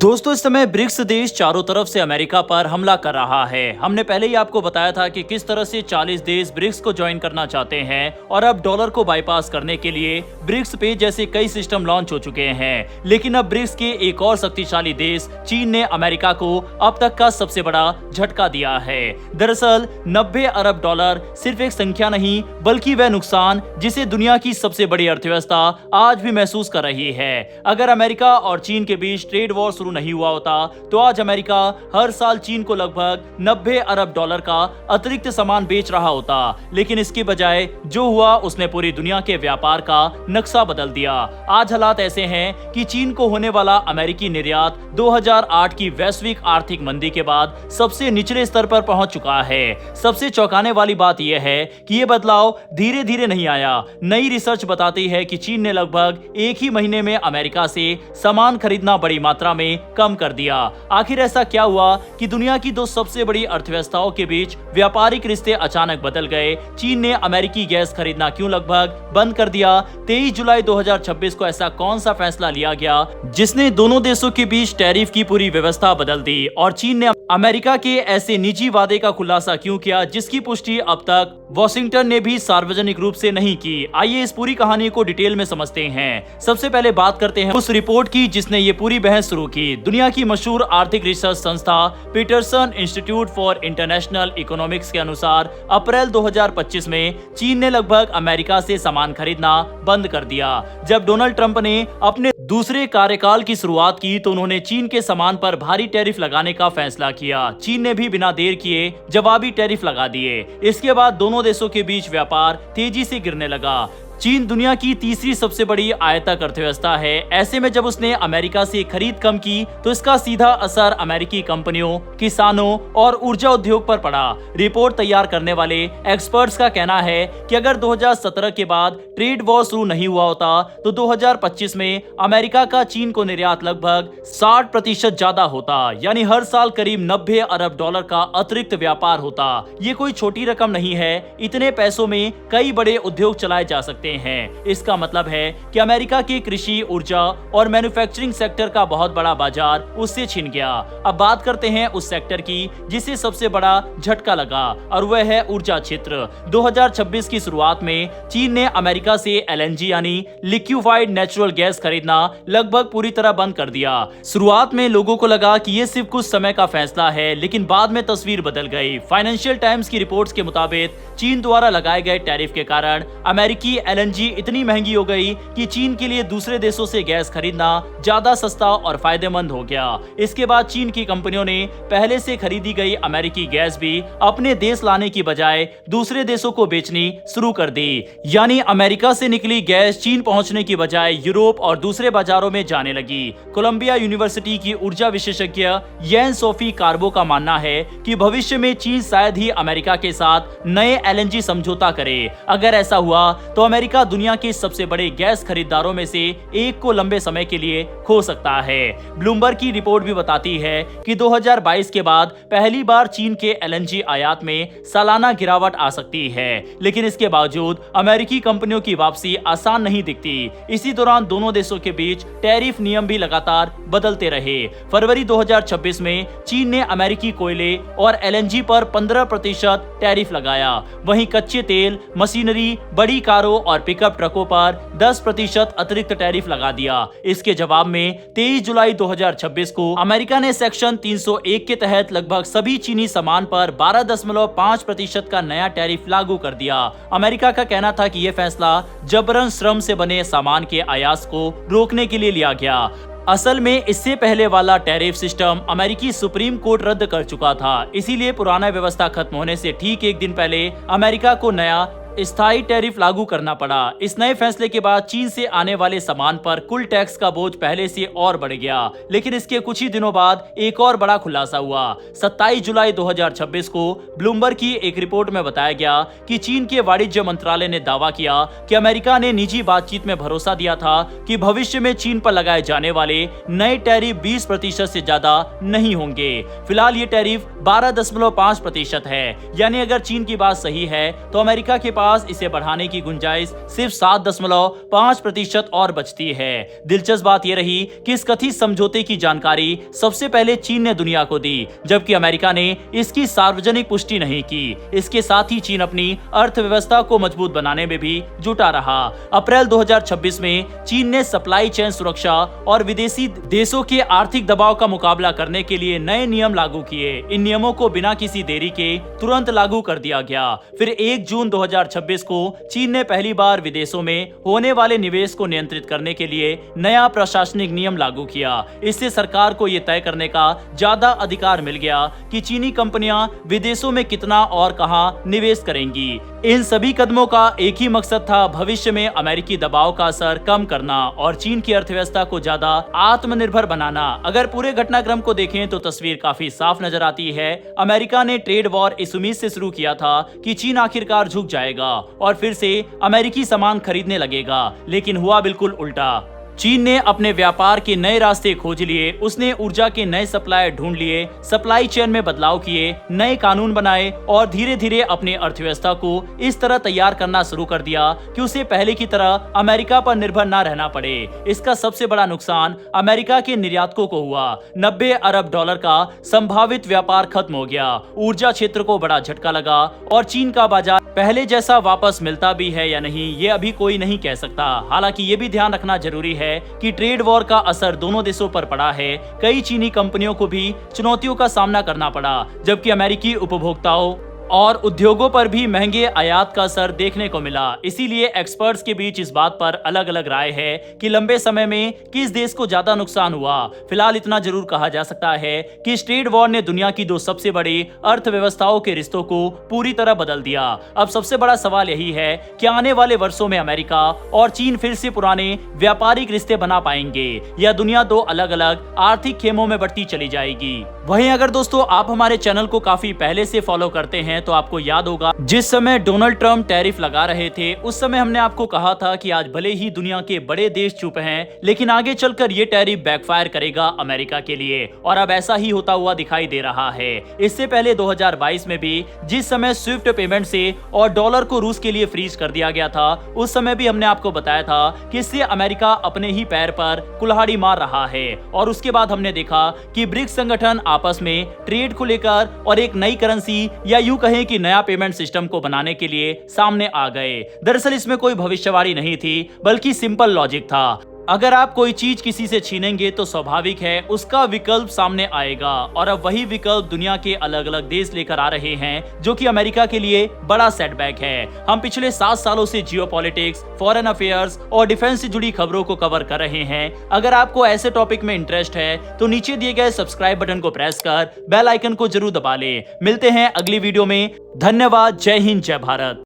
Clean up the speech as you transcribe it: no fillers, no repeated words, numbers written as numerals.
दोस्तों, इस समय ब्रिक्स देश चारों तरफ से अमेरिका पर हमला कर रहा है। हमने पहले ही आपको बताया था कि किस तरह से 40 देश ब्रिक्स को ज्वाइन करना चाहते हैं और अब डॉलर को बाईपास करने के लिए ब्रिक्स पे जैसे कई सिस्टम लॉन्च हो चुके हैं। लेकिन अब ब्रिक्स के एक और शक्तिशाली देश चीन ने अमेरिका को अब तक का सबसे बड़ा झटका दिया है। दरअसल 90 अरब डॉलर सिर्फ एक संख्या नहीं, बल्कि वह नुकसान जिसे दुनिया की सबसे बड़ी अर्थव्यवस्था आज भी महसूस कर रही है। अगर अमेरिका और चीन के बीच ट्रेड वॉर शुरू नहीं हुआ होता तो आज अमेरिका हर साल चीन को लगभग 90 अरब डॉलर का अतिरिक्त सामान बेच रहा होता। लेकिन इसके बजाय जो हुआ उसने पूरी दुनिया के व्यापार का नक्शा बदल दिया। आज हालात ऐसे हैं कि चीन को होने वाला अमेरिकी निर्यात 2008 की वैश्विक आर्थिक मंदी के बाद सबसे निचले स्तर पर पहुंच चुका है। सबसे चौंकाने वाली बात यह है कि यह बदलाव धीरे धीरे नहीं आया। नई रिसर्च बताती है कि चीन ने लगभग एक ही महीने में अमेरिका से सामान खरीदना बड़ी मात्रा में कम कर दिया। आखिर ऐसा क्या हुआ कि दुनिया की दो सबसे बड़ी अर्थव्यवस्थाओं के बीच व्यापारिक रिश्ते अचानक बदल गए? चीन ने अमेरिकी गैस खरीदना क्यों लगभग बंद कर दिया? 23 जुलाई 2026 को ऐसा कौन सा फैसला लिया गया जिसने दोनों देशों के बीच टैरिफ की पूरी व्यवस्था बदल दी? और चीन ने अमेरिका के ऐसे निजी वादे का खुलासा क्यों किया जिसकी पुष्टि अब तक वॉशिंगटन ने भी सार्वजनिक रूप से नहीं की? आइए इस पूरी कहानी को डिटेल में समझते हैं। सबसे पहले बात करते हैं उस रिपोर्ट की जिसने ये पूरी बहस शुरू की। दुनिया की मशहूर आर्थिक रिसर्च संस्था Peterson Institute for International Economics के अनुसार अप्रैल 2025 में चीन ने लगभग अमेरिका से सामान खरीदना बंद कर दिया। जब डोनाल्ड ट्रंप ने अपने दूसरे कार्यकाल की शुरुआत की तो उन्होंने चीन के सामान पर भारी टैरिफ लगाने का फैसला किया। चीन ने भी बिना देर किए जवाबी टैरिफ लगा दिए। इसके बाद दोनों देशों के बीच व्यापार तेजी से गिरने लगा। चीन दुनिया की तीसरी सबसे बड़ी आयातक अर्थव्यवस्था है। ऐसे में जब उसने अमेरिका से खरीद कम की तो इसका सीधा असर अमेरिकी कंपनियों, किसानों और ऊर्जा उद्योग पर पड़ा। रिपोर्ट तैयार करने वाले एक्सपर्ट्स का कहना है कि अगर 2017 के बाद ट्रेड वॉर शुरू नहीं हुआ होता तो 2025 में अमेरिका का चीन को निर्यात लगभग 60% ज्यादा होता, यानी हर साल करीब 90 अरब डॉलर का अतिरिक्त व्यापार होता। ये कोई छोटी रकम नहीं है। इतने पैसों में कई बड़े उद्योग चलाए जा सकते हैं। इसका मतलब है कि अमेरिका के कृषि, ऊर्जा और मैन्युफैक्चरिंग सेक्टर का बहुत बड़ा बाजार उससे छिन गया। अब बात करते हैं उस सेक्टर की जिसे सबसे बड़ा झटका लगा और वह है ऊर्जा क्षेत्र। 2026 की शुरुआत में चीन ने अमेरिका से एलएनजी यानी लिक्विफाइड नेचुरल गैस खरीदना लगभग पूरी तरह बंद कर दिया। शुरुआत में लोगों को लगा कि यह सिर्फ कुछ समय का फैसला है, लेकिन बाद में तस्वीर बदल गई। फाइनेंशियल टाइम्स की रिपोर्ट्स के मुताबिक चीन द्वारा लगाए गए टैरिफ के कारण अमेरिकी एलएनजी इतनी महंगी हो गई कि चीन के लिए दूसरे देशों से गैस खरीदना ज्यादा सस्ता और फायदेमंद हो गया। इसके बाद चीन की कंपनियों ने पहले से खरीदी गई अमेरिकी गैस भी अपने देश लाने की बजाय दूसरे देशों को बेचनी शुरू कर दी। यानी अमेरिका से निकली गैस चीन पहुंचने की बजाय यूरोप और दूसरे बाजारों में जाने लगी। कोलंबिया यूनिवर्सिटी की ऊर्जा विशेषज्ञ येन सोफी कार्बो का मानना है कि भविष्य में चीन शायद ही अमेरिका के साथ नए एलएनजी समझौता करे। अगर ऐसा हुआ तो अमेरिका दुनिया के सबसे बड़े गैस खरीदारों में से एक को लंबे समय के लिए खो सकता है। ब्लूमबर्ग की रिपोर्ट भी बताती है कि 2022 के बाद पहली बार चीन के एलएनजी आयात में सालाना गिरावट आ सकती है। लेकिन इसके बावजूद अमेरिकी कंपनियों की वापसी आसान नहीं दिखती। इसी दौरान दोनों देशों के बीच टैरिफ नियम भी लगातार बदलते रहे। फरवरी 2026 में चीन ने अमेरिकी कोयले और एलएनजी पर 15% टैरिफ लगाया। वहीं कच्चे तेल, मशीनरी, बड़ी कारों और पिकअप ट्रकों पर 10% अतिरिक्त टैरिफ लगा दिया। इसके जवाब में 23 जुलाई 2026 को अमेरिका ने सेक्शन 301 के तहत लगभग सभी चीनी सामान पर 12.5% का नया टैरिफ लागू कर दिया। अमेरिका का कहना था कि यह फैसला जबरन श्रम से बने सामान के आयात को रोकने के लिए लिया गया। असल में इससे पहले वाला टैरिफ सिस्टम अमेरिकी सुप्रीम कोर्ट रद्द कर चुका था। इसीलिए पुराना व्यवस्था खत्म होने से ठीक एक दिन पहले अमेरिका को नया स्थायी टैरिफ लागू करना पड़ा। इस नए फैसले के बाद चीन से आने वाले सामान पर कुल टैक्स का बोझ पहले से और बढ़ गया। लेकिन इसके कुछ ही दिनों बाद एक और बड़ा खुलासा हुआ। 27 जुलाई 2026 को ब्लूमबर्ग की एक रिपोर्ट में बताया गया कि चीन के वाणिज्य मंत्रालय ने दावा किया कि अमेरिका ने निजी बातचीत में भरोसा दिया था कि भविष्य में चीन पर लगाए जाने वाले नए टैरिफ 20% से ज्यादा नहीं होंगे। फिलहाल ये टैरिफ 12.5% है। यानी अगर चीन की बात सही है तो अमेरिका के पास इसे बढ़ाने की गुंजाइश सिर्फ 7.5% और बचती है। दिलचस्प बात यह रही कि इस कथित समझौते की जानकारी सबसे पहले चीन ने दुनिया को दी, जबकि अमेरिका ने इसकी सार्वजनिक पुष्टि नहीं की। इसके साथ ही चीन अपनी अर्थव्यवस्था को मजबूत बनाने में भी जुटा रहा। अप्रैल 2026 में चीन ने सप्लाई चेन सुरक्षा और विदेशी देशों के आर्थिक दबाव का मुकाबला करने के लिए नए नियम लागू किए। इन नियमों को बिना किसी देरी के तुरंत लागू कर दिया गया। फिर 1 जून 2026 को चीन ने पहली बार विदेशों में होने वाले निवेश को नियंत्रित करने के लिए नया प्रशासनिक नियम लागू किया। इससे सरकार को यह तय करने का ज्यादा अधिकार मिल गया कि चीनी कंपनियां विदेशों में कितना और कहां निवेश करेंगी। इन सभी कदमों का एक ही मकसद था, भविष्य में अमेरिकी दबाव का असर कम करना और चीन की अर्थव्यवस्था को ज्यादा आत्मनिर्भर बनाना। अगर पूरे घटनाक्रम को देखें तो तस्वीर काफी साफ नजर आती है। अमेरिका ने ट्रेड वॉर इस उम्मीद से शुरू किया था कि चीन आखिरकार झुक जाएगा और फिर से अमेरिकी सामान खरीदने लगेगा, लेकिन हुआ बिल्कुल उल्टा। चीन ने अपने व्यापार के नए रास्ते खोज लिए, उसने ऊर्जा के नए सप्लायर ढूंढ लिए, सप्लाई चेन में बदलाव किए, नए कानून बनाए और धीरे धीरे अपनी अर्थव्यवस्था को इस तरह तैयार करना शुरू कर दिया कि उसे पहले की तरह अमेरिका पर निर्भर न रहना पड़े। इसका सबसे बड़ा नुकसान अमेरिका के निर्यातकों को हुआ। $90 अरब का संभावित व्यापार खत्म हो गया। ऊर्जा क्षेत्र को बड़ा झटका लगा और चीन का बाजार पहले जैसा वापस मिलता भी है या नहीं, ये अभी कोई नहीं कह सकता। हालांकि ये भी ध्यान रखना जरूरी है कि ट्रेड वॉर का असर दोनों देशों पर पड़ा है। कई चीनी कंपनियों को भी चुनौतियों का सामना करना पड़ा, जबकि अमेरिकी उपभोक्ताओं और उद्योगों पर भी महंगे आयात का असर देखने को मिला। इसीलिए एक्सपर्ट्स के बीच इस बात पर अलग अलग राय है कि लंबे समय में किस देश को ज्यादा नुकसान हुआ। फिलहाल इतना जरूर कहा जा सकता है कि इस ट्रेड वॉर ने दुनिया की 2 सबसे बड़ी अर्थव्यवस्थाओं के रिश्तों को पूरी तरह बदल दिया। अब सबसे बड़ा सवाल यही है कि आने वाले वर्षों में अमेरिका और चीन फिर से पुराने व्यापारिक रिश्ते बना पाएंगे या दुनिया 2 अलग अलग आर्थिक खेमों में बढ़ती चली जाएगी। वहीं अगर दोस्तों आप हमारे चैनल को काफी पहले से फॉलो करते हैं तो आपको याद होगा जिस समय डोनाल्ड ट्रंप टैरिफ लगा रहे थे, उस समय हमने आपको कहा था कि आज भले ही दुनिया के बड़े देश चुप हैं, लेकिन आगे चलकर ये टैरिफ बैकफायर करेगा अमेरिका के लिए, और अब ऐसा ही होता हुआ दिखाई दे रहा है। इससे पहले 2022 में भी जिस समय स्विफ्ट पेमेंट से और डॉलर को रूस के लिए फ्रीज कर दिया गया था, उस समय भी हमने आपको बताया था कि इससे अमेरिका अपने ही पैर पर कुल्हाड़ी मार रहा है। और उसके बाद हमने देखा कि ब्रिक्स संगठन आपस में ट्रेड को लेकर और एक नई करेंसी या यूं कहें कि नया पेमेंट सिस्टम को बनाने के लिए सामने आ गए। दरअसल इसमें कोई भविष्यवाणी नहीं थी, बल्कि सिंपल लॉजिक था। अगर आप कोई चीज किसी से छीनेंगे तो स्वाभाविक है उसका विकल्प सामने आएगा, और अब वही विकल्प दुनिया के अलग अलग देश लेकर आ रहे हैं, जो कि अमेरिका के लिए बड़ा सेटबैक है। हम पिछले 7 सालों से जियोपॉलिटिक्स, फॉरेन अफेयर्स और डिफेंस से जुड़ी खबरों को कवर कर रहे हैं। अगर आपको ऐसे टॉपिक में इंटरेस्ट है तो नीचे दिए गए सब्सक्राइब बटन को प्रेस कर बेल आइकन को जरूर दबा लें। मिलते हैं अगली वीडियो में। धन्यवाद। जय हिंद, जय भारत।